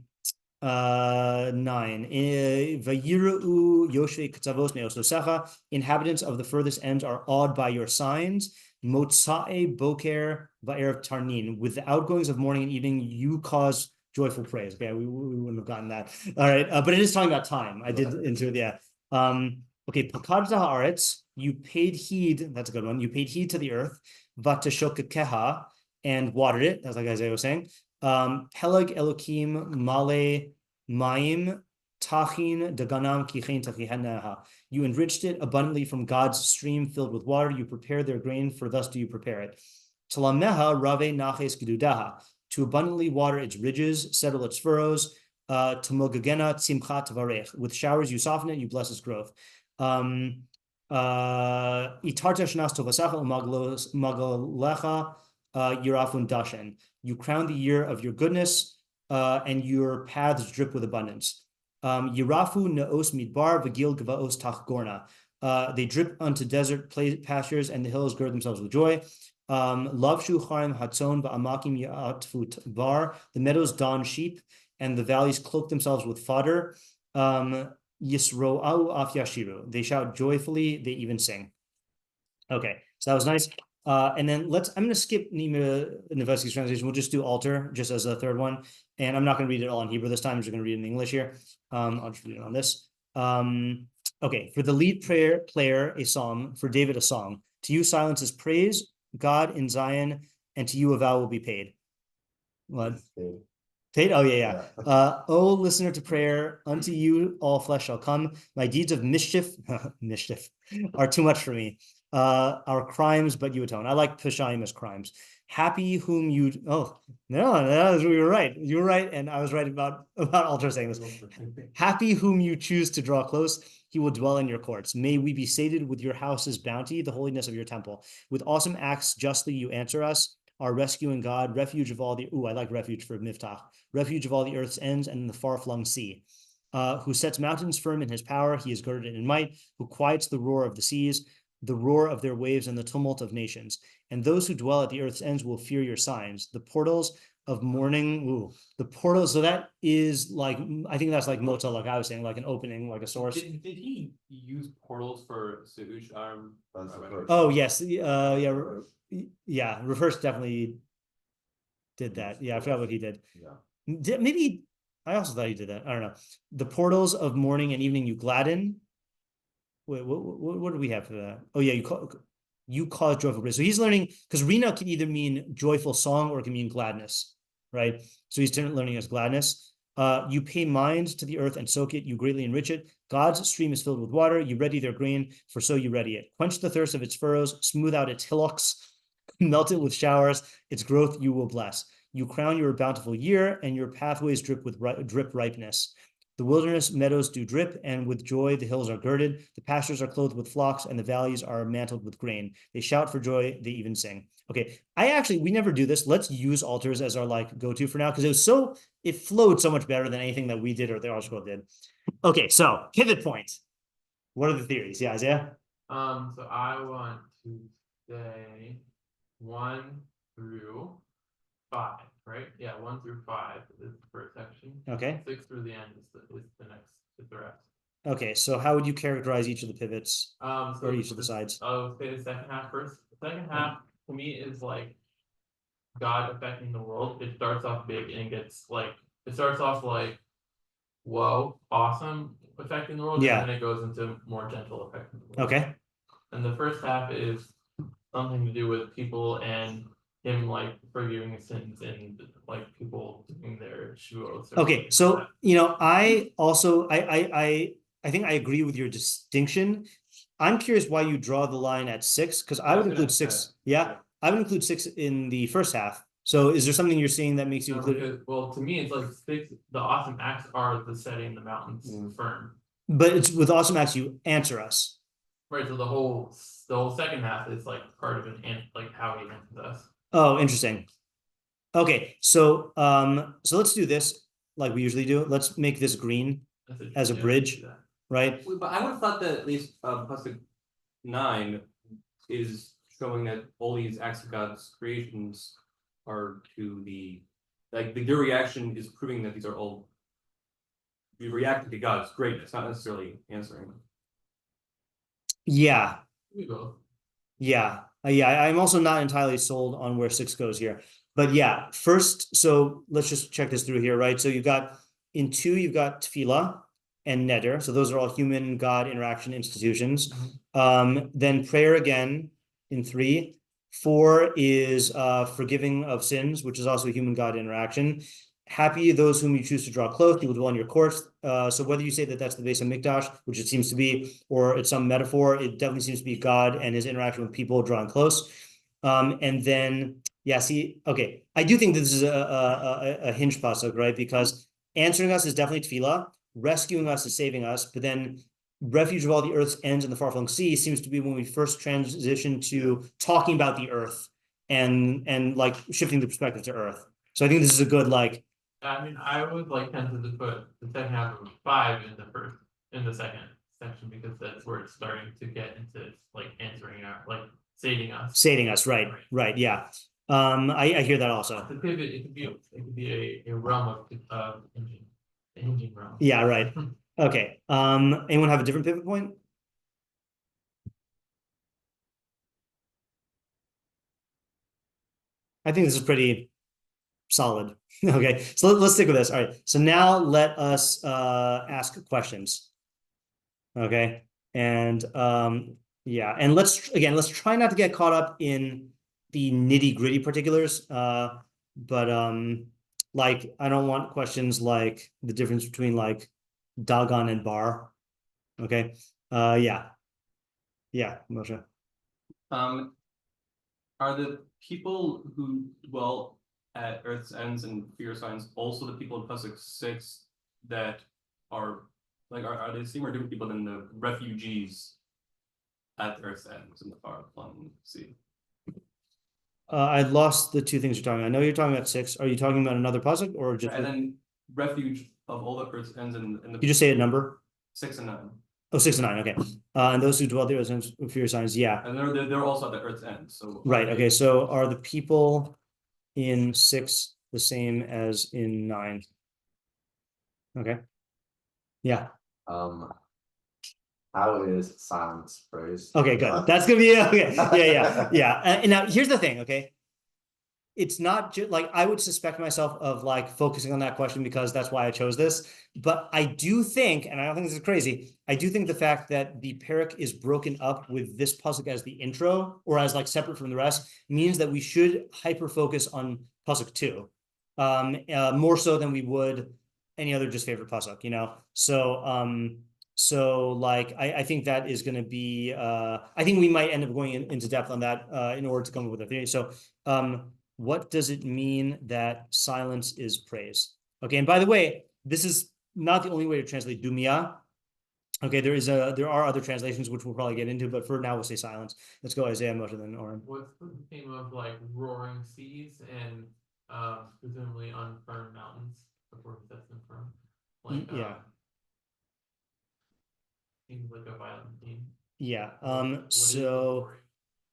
Vayiru Yoshve Katzavos Me'ososecha, inhabitants of the furthest ends are awed by your signs. Motsae Boker Va'erev Tarnin, with the outgoings of morning and evening, you cause joyful praise. Okay, we wouldn't have gotten that. All right, but it is talking about time. I did into it, yeah. Okay, Pakadta Haaretz, you paid heed, that's a good one. You paid heed to the earth, Vatashokakeha, and watered it, that's like Isaiah was saying. Peleg Elokim Male Maim Tachin Daganam Kichen Tachihenaha. You enriched it abundantly from God's stream filled with water. You prepared their grain, for thus do you prepare it. Talameha Rave Naches Gedudaha, to abundantly water its ridges, settle its furrows. Tamogagena Tzimcha Tavarech, with showers you soften it, you bless its growth. Itarta shnas tovasacha umagalecha yirafun dashen. You crown the year of your goodness, and your paths drip with abundance. Yirafu naos midbar v'gil gvaos tachgorna. They drip unto desert pastures, and the hills gird themselves with joy. Lavshu charim hatzon va'amakim ya'atfu bar. The meadows don sheep, and the valleys cloak themselves with fodder. Yisro'au af yashiru. They shout joyfully, they even sing. Okay, so that was nice. And then I'm going to skip Nima Nevesky's translation. We'll just do altar just as a third one. And I'm not going to read it all in Hebrew this time. I'm just going to read it in English here. I'll just read it on this. Okay, for the lead player, a psalm. For David, a song. To you, silence is praise, God in Zion, and to you a vow will be paid. What? Paid? Oh, yeah. O listener to prayer, unto you all flesh shall come. My deeds of mischief are too much for me. Our crimes, but you atone. I like Peshaim as crimes. Happy whom you. Oh no, you were right. You were right, and I was right about altar saying this. Happy whom you choose to draw close. He will dwell in your courts. May we be sated with your house's bounty, the holiness of your temple. With awesome acts, justly you answer us. Our rescue in God, refuge of all the. I like refuge for Miftach. Refuge of all the earth's ends and the far-flung sea. Who sets mountains firm in his power, he is girded in might. Who quiets the roar of the seas, the roar of their waves and the tumult of nations. And those who dwell at the earth's ends will fear your signs. The portals of morning, the portals. So that is like, I think that's like Mota, like I was saying, like an opening, like a source. Did he use portals for Seush? Oh yes, Reverse definitely did that. Yeah, I forgot what he did. Yeah, maybe I also thought he did that. I don't know. The portals of morning and evening you gladden. Wait, what do we have for that? Oh yeah, you cause joyful praise. So he's learning, because Rina can either mean joyful song or it can mean gladness, right? So he's learning as gladness. You pay mind to the earth and soak it, you greatly enrich it. God's stream is filled with water, you ready their grain, for so you ready it. Quench the thirst of its furrows, smooth out its hillocks, melt it with showers, its growth you will bless. You crown your bountiful year, and your pathways drip ripeness. The wilderness meadows do drip, and with joy the hills are girded. The pastures are clothed with flocks, and the valleys are mantled with grain. They shout for joy, they even sing. Okay, we never do this. Let's use altars as our like go-to for now, because it flowed so much better than anything that we did or the article did. Okay, so pivot point. What are the theories? Yeah, Isaiah? So I want to say 1 through 5, right? Yeah, 1 through 5 is the first section. Okay. 6 through the end is the rest. Okay, so how would you characterize each of the pivots or each of the sides? I'll say the second half first. The second half to me is like God affecting the world. It starts off big and it starts off like, whoa, awesome affecting the world. Yeah. And then it goes into more gentle affecting the world. Okay. And the first half is something to do with people and him like forgiving sins and like people doing their shiur. Okay, so I also I think I agree with your distinction. I'm curious why you draw the line at 6, because I would include 6. Yeah, I would include 6 in the first half. So is there something you're seeing that makes you include it? Well, to me, it's like 6. The awesome acts are the setting the mountains firm. But it's with awesome acts you answer us. Right. So the whole second half is like part of it, and like how he answers us. Oh, interesting. Okay, so let's do this like we usually do. Let's make this green as a bridge, right? But I would have thought that at least Pasuk 9 is showing that all these acts of God's creations are to your reaction is proving that these are all you reacting to God's greatness, not necessarily answering them. Yeah. We go. Yeah. I'm also not entirely sold on where 6 goes here. But yeah, first, so let's just check this through here, right? So in 2, you've got tefillah and neder. So those are all human God interaction institutions. Then prayer again in 3. 4 is forgiving of sins, which is also a human God interaction. Happy those whom you choose to draw close, you will dwell in your courts. So whether you say that that's the base of Mikdash, which it seems to be, or it's some metaphor, it definitely seems to be God and his interaction with people drawing close. And then, okay, I do think this is a hinge pasuk, right? Because answering us is definitely tefillah, rescuing us is saving us, but then refuge of all the earth's ends in the far-flung sea seems to be when we first transition to talking about the earth and like shifting the perspective to earth. So I think this is a good like. I mean, I would like tempted to put the second half of 5 in the second section because that's where it's starting to get into like answering our like sating us. Right, yeah. I hear that also. The pivot, it could be a realm of hinging realm. Yeah, right. Okay. Anyone have a different pivot point? I think this is pretty solid. Okay, so let's stick with this. All right. So now let us ask questions. Okay. And yeah, and let's try not to get caught up in the nitty-gritty particulars. But like I don't want questions like the difference between like Dagon and Bar. Okay. Yeah. Yeah, Moshe. Are the people who dwell at Earth's ends and fear signs also the people in Pasuk 6 that are like are they the same or different people than the refugees at Earth's ends in the far-flung sea? I lost the two things you're talking about. I know you're talking about 6. Are you talking about another pasuk or just? And then refuge of all the Earth's ends in the. You just say a number. 6 and 9. Oh, 6 and 9. Okay. And those who dwell there as fear signs. Yeah. And they're also at the Earth's end. So right. Okay. So are the people in 6 the same as in 9? Okay. Yeah. How is silence praised? Okay, good. That's gonna be okay. Yeah. And now here's the thing. Okay. It's not just like I would suspect myself of like focusing on that question because that's why I chose this. But I do think, and I don't think this is crazy, I do think the fact that the perek is broken up with this pasuk as the intro or as like separate from the rest means that we should hyper focus on pasuk 2, more so than we would any other just favorite pasuk, you know. So like I think that is going to be I think we might end up going into depth on that in order to come up with a theory. So what does it mean that silence is praise? Okay, and by the way, this is not the only way to translate dumia. Okay, there are other translations which we'll probably get into, but for now we'll say silence. Let's go Isaiah, Moshe, then Oren. What's the theme of like roaring seas and presumably on firm mountains before he sets them firm? Like yeah. Seems like a violent theme. Yeah. What So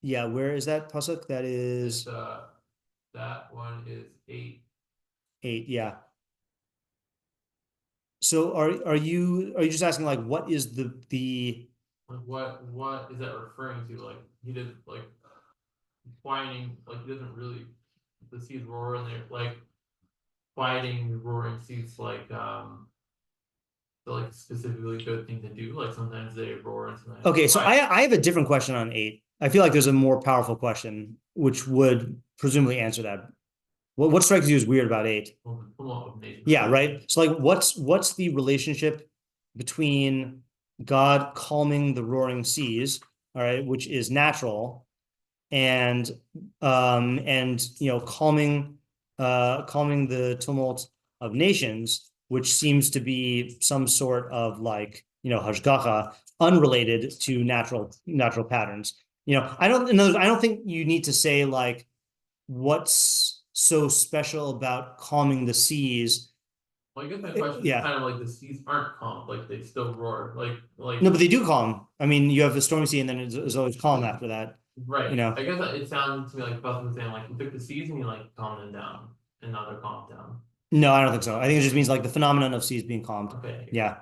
yeah, where is that pasuk? That is that one is 8. 8, yeah. So are you just asking like what is the like what is that referring to? Like he does like quieting, like he doesn't really the seas roar and they're like quieting the roaring seas like specifically good thing to do. Like sometimes they roar and sometimes okay, so I have a different question on 8. I feel like there's a more powerful question which would presumably answer that. What strikes you as weird about 8? Yeah, right. So like what's the relationship between God calming the roaring seas, all right, which is natural, and you know, calming the tumult of nations, which seems to be some sort of like, you know, hashgacha, unrelated to natural patterns. You know, I don't think you need to say like what's so special about calming the seas. Well, I guess that question is kind of like the seas aren't calm, like they still roar, like no, but they do calm. I mean, you have a stormy sea, and then it's always calm after that. Right. You know, I guess it sounded to me like Buff was saying like he took the seas and he like calmed them down, and now they're calmed down. No, I don't think so. I think it just means like the phenomenon of seas being calmed. Okay. Yeah.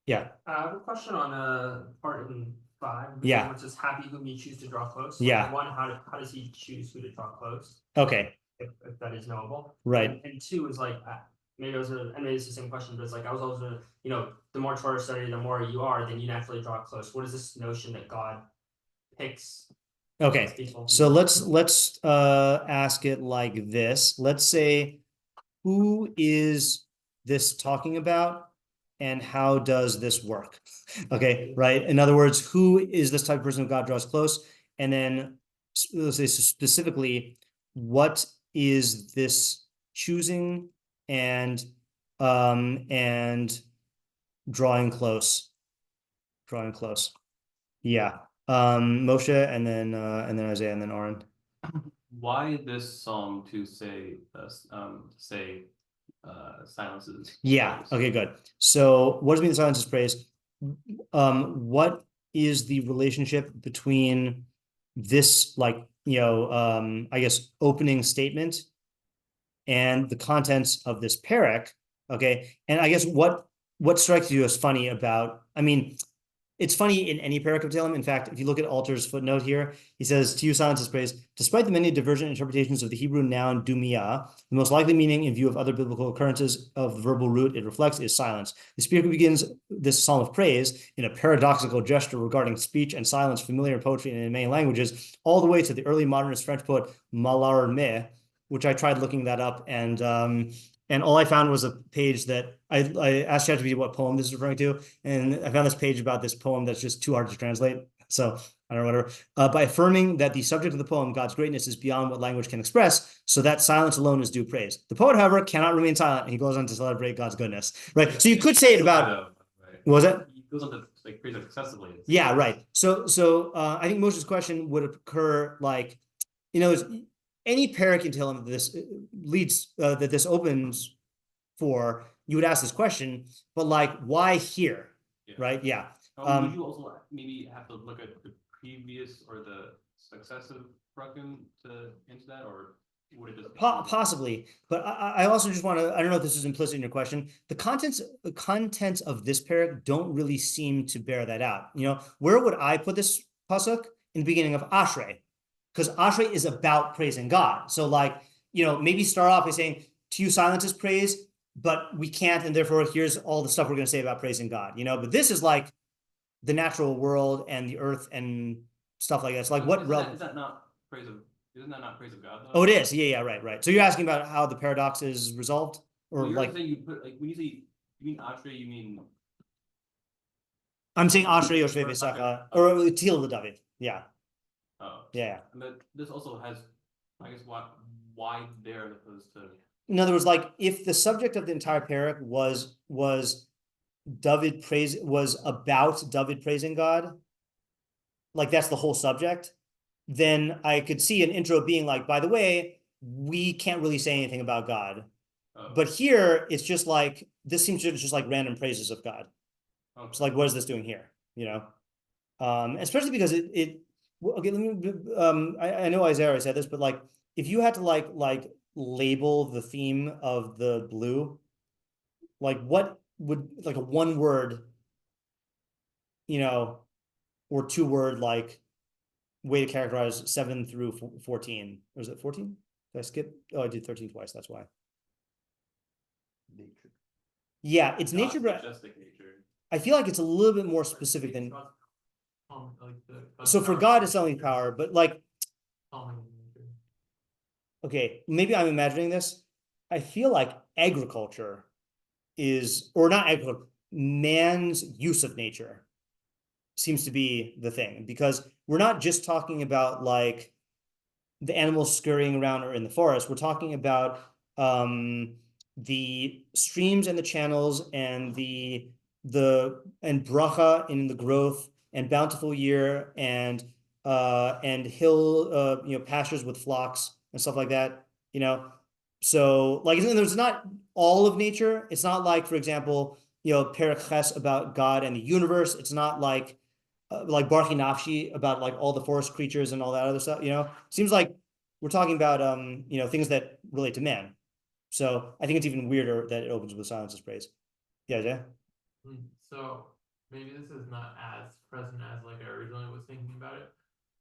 Yeah. I have a question on part in 5. Yeah. Which is happy whom you choose to draw close. Yeah. Like, 1, how does he choose who to draw close? Okay. If that is knowable. Right. And 2 is like maybe it's the same question, but it's like I was also, you know, the more Torah study, the more you are, then you naturally draw close. What is this notion that God picks? Okay. People? So let's ask it like this. Let's say, who is this talking about, and how does this work? Okay, right. In other words, who is this type of person who God draws close, and then let's say specifically, what is this choosing and drawing close drawing close. Yeah. Moshe and then Isaiah and then Aaron. Why this psalm to say silences? Yeah. Okay, good. So what does mean the silence is praise? What is the relationship between this, like, I guess, opening statement and the contents of this perek? Okay. And I guess what strikes you as funny about, I mean, it's funny in any perek of Tehilim. In fact, if you look at Alter's footnote here, he says, to you silence is praise. Despite the many divergent interpretations of the Hebrew noun dumia, the most likely meaning in view of other biblical occurrences of the verbal root it reflects is silence. The speaker begins this psalm of praise in a paradoxical gesture regarding speech and silence familiar in poetry and in many languages, all the way to the early modernist French poet Mallarmé, which I tried looking that up, and all I found was a page that I asked ChatGPT what poem this is referring to, and I found this page about this poem that's just too hard to translate. So I don't know, whatever. By affirming that the subject of the poem, God's greatness, is beyond what language can express, so that silence alone is due praise. The poet, however, cannot remain silent, and he goes on to celebrate God's goodness. Right. So you could say it about. What was it? He goes on to like praise it excessively. Yeah. Right. So I think Moshe's question would occur like, any perek in Tehilim that this leads that this opens for, you would ask this question, but like, why here? Yeah. Right? Yeah. Would you also maybe have to look at the previous or the successive rakum to answer that, or would it just possibly? But I also just want to, I don't know if this is implicit in your question. The contents of this perek don't really seem to bear that out. Where would I put this pasuk? In the beginning of Ashrei. Because Ashrei is about praising God. So maybe start off by saying, to you silence is praise, but we can't, and therefore here's all the stuff we're going to say about praising God, but this is like the natural world and the earth and stuff like that. It's like isn't that not praise of God though? Oh, it is. Yeah, right. So you're asking about how the paradox is resolved? Or well, you're saying you put, like, when you say, you mean Ashrei, you mean I'm saying Ashrei Yoshvei V'Sacha, or Tehilim David. Yeah. Oh. Yeah. But this also has, I guess, why there as opposed to. In other words, like, if the subject of the entire perek was about David praising God, like that's the whole subject, then I could see an intro being like, by the way, we can't really say anything about God. Oh. But here it's just like, this seems to just like random praises of God. Okay. So like, what is this doing here? Especially because it okay, let me I know Isaiah already said this, but like, if you had to like label the theme of the blue, like what would, like, a one word, or two word like way to characterize 7 through 14, or is it 14? Did I skip? Oh, I did 13 twice, that's why. Nature. Yeah, it's nature, but majestic nature. I feel like it's a little bit more specific than. So for God, it's only power, but like. Okay, maybe I'm imagining this. I feel like agriculture is, or not agriculture, man's use of nature seems to be the thing, because we're not just talking about like the animals scurrying around or in the forest. We're talking about the streams and the channels and the bracha in the growth and bountiful year and hill pastures with flocks and stuff like that, so like, there's not all of nature. It's not like, for example, perek ches about God and the universe. It's not like Barchi Nafshi about like all the forest creatures and all that other stuff. Seems like we're talking about things that relate to man. So I think it's even weirder that it opens with silence is praise. Yeah. So maybe this is not as present as like I originally was thinking about it,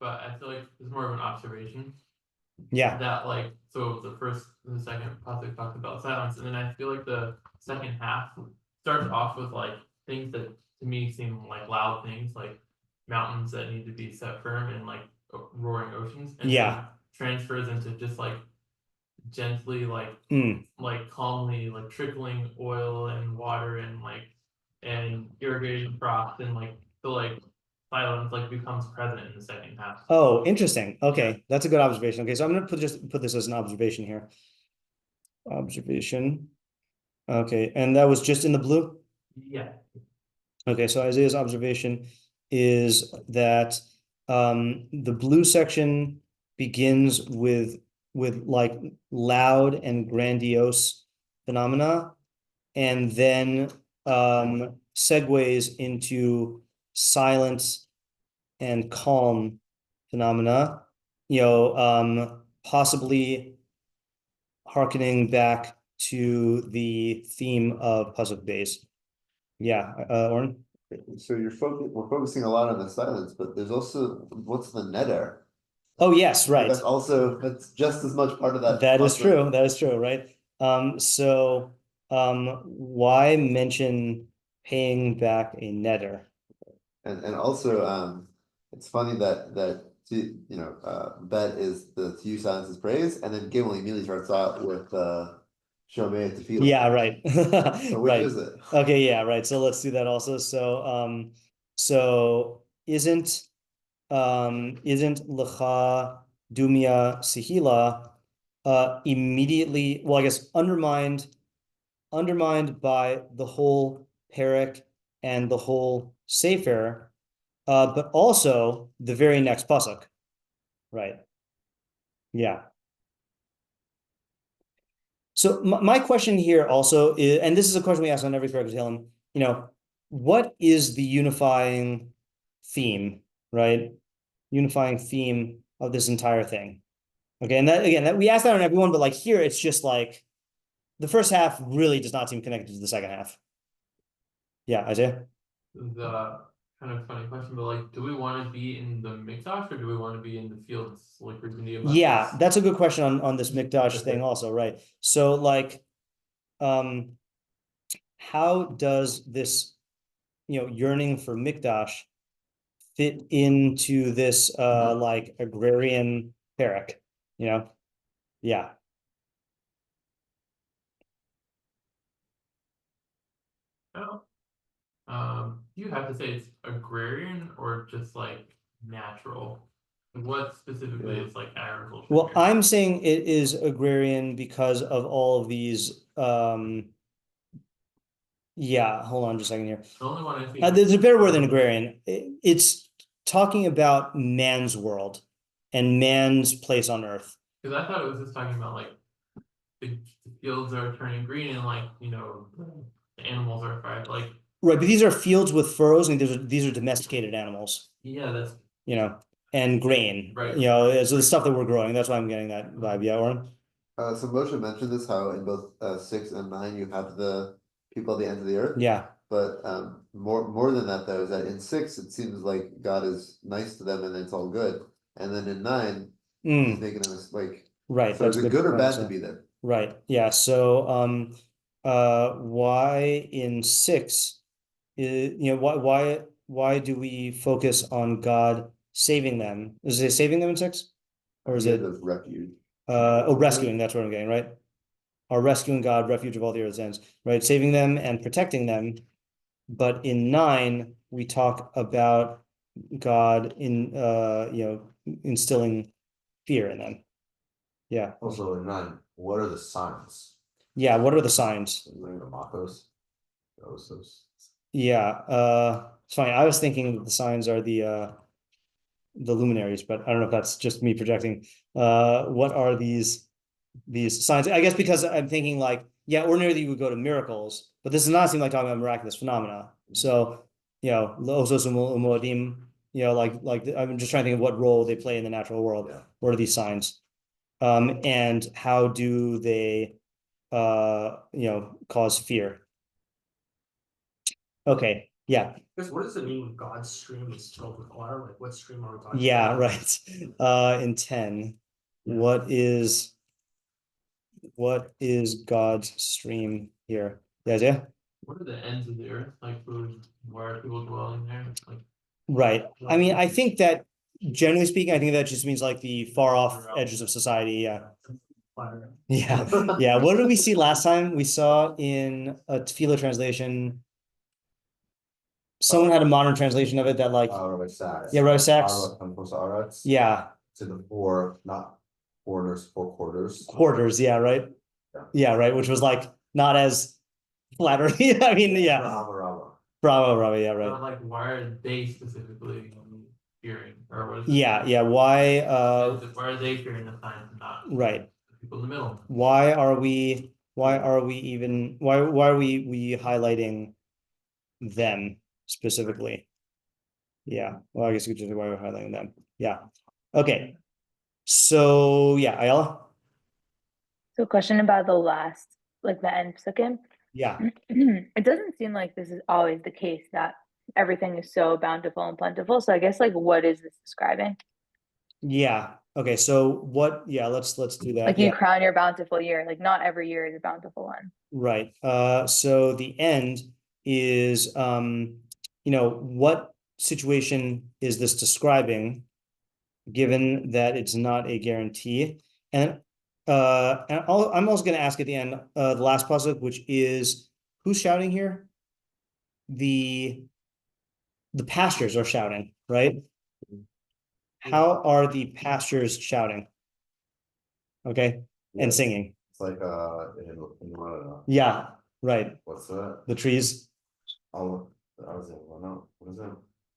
but I feel like it's more of an observation. Yeah. That like, so the second pasuk talks about silence, and then I feel like the second half starts off with like things that to me seem like loud things, like mountains that need to be set firm and like roaring oceans, and then transfers into just like gently like calmly like trickling oil and water and irrigating crops, and like the like silence like becomes present in the second half. Oh, interesting. Okay, that's a good observation. Okay, so I'm gonna put this as an observation here. Observation. Okay, and that was just in the blue? Yeah. Okay, so Isaiah's observation is that the blue section begins with like loud and grandiose phenomena, and then segues into silence and calm phenomena, possibly hearkening back to the theme of Pasuk Beis. Yeah, Oren? So we're focusing a lot on the silence, but there's also, what's the neder? Oh, yes, right. That's just as much part of that. That is true. That is true, right? Why mention paying back a neder? And also, it's funny that bet is the to use silence as praise, and then Gimel immediately starts out with Shomei Tefillah. Yeah, right. So which Right. is it? Okay, yeah, right. So let's do that also. So isn't Lecha Dumia Sihila immediately, well, I guess undermined by the whole perek and the whole sefer, but also the very next pasuk, right? Yeah. So my question here also is, and this is a question we ask on every perek of Tehilim, what is the unifying theme, right? Unifying theme of this entire thing. Okay, and that we ask that on everyone, but like here, it's just like the first half really does not seem connected to the second half. Yeah, Isaiah? The kind of funny question, but like, do we want to be in the Mikdash or do we want to be in the fields? Like we're going to be Yeah, that's a good question on this Mikdash thing also, right? So like, how does this, yearning for Mikdash fit into this like agrarian perek, Yeah. Oh. You have to say it's agrarian or just like natural? What specifically is like agriculture? Well, here? I'm saying it is agrarian because of all of these yeah, hold on just a second here. The only one I see There's a better word than agrarian. It's talking about man's world and man's place on earth. because I thought it was just talking about like the fields are turning green and like the animals are fried like Right, but these are fields with furrows, and these are domesticated animals, yeah that's and grain, Right. So the stuff that we're growing. That's why I'm getting that vibe. Yeah, Oren? So Moshe mentioned this, how in both 6 and 9 you have the people at the end of the earth. Yeah. But more than that though is that in 6 it seems like God is nice to them and it's all good, and then in 9 he's making them like, Right. so That's is it good or bad to be there? Right. Yeah. So why in 6 is why do we focus on God saving them? Is it saving them in 6? Or is it refuge? Rescuing, that's what I'm getting, right? Our rescuing God, refuge of all the earth's ends, right? Saving them and protecting them. But in 9, we talk about God instilling fear in them. Yeah. Also in 9, what are the signs? Yeah, what are the signs? The Makos. Those. Yeah, it's funny. I was thinking that the signs are the luminaries, but I don't know if that's just me projecting. What are these signs? I guess because I'm thinking like, yeah, ordinarily you would go to miracles, but this does not seem like talking about miraculous phenomena. So, Osos Umodim, like I'm just trying to think of what role they play in the natural world. Yeah. What are these signs? And how do they cause fear? Okay, yeah. Because what does it mean when God's stream is filled with water? Like what stream are we talking Yeah, about? right. In 10, what is God's stream here? Yeah. what are the ends of the earth like where are people dwelling there like Right. I mean, I think that generally speaking, I think that just means like the far off edges of society. Yeah. Yeah. What did we see last time? We saw in a Tefillah translation. Someone had a modern translation of it that like Rabbi Sachs. Yeah, Rabbi Sachs. Yeah. To the 4, not quarters, 4 quarters. Quarters, yeah, right. Yeah. Yeah, right. Which was like not as flattering. I mean, yeah. Bravo, yeah, right. But like, why are they specifically fearing, or what is it? Yeah, why, Why are they fearing the signs and not right. the people in the middle? Why are we even, why are we highlighting them specifically? Yeah, well, I guess we just why we're highlighting them. Yeah. Okay. So yeah, Ayala? So question about the last, like the end psukim. Yeah. It doesn't seem like this is always the case that everything is so bountiful and plentiful. So I guess like what is this describing? Yeah. Okay. So what? Yeah. Let's do that. Like you Yeah. crown your bountiful year. Like not every year is a bountiful one. Right. So the end is what situation is this describing, given that it's not a guarantee? And I'm also going to ask at the end, the last pasuk, which is who's shouting here? The pastures are shouting, right? How are the pastures shouting? Okay, and singing. It's like in Yeah, right. what's that? The trees. Oh, I was like, well, no, what is that?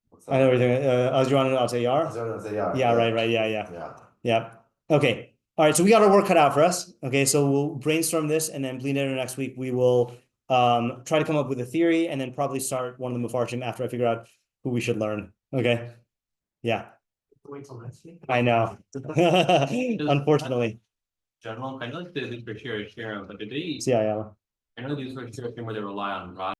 What's that? I know everything. I'll say I Yar. was gonna say, yeah. Yeah, right. Yeah. Yeah. Yeah. Okay. All right. So we got our work cut out for us. Okay. So we'll brainstorm this and then bleed into next week. We will try to come up with a theory and then probably start one of the meforshim after I figure out who we should learn. Okay. Yeah. Wait till next week. I know. Unfortunately. General, I know that these for sure, but did they? Yeah. I know these for sure where they rely on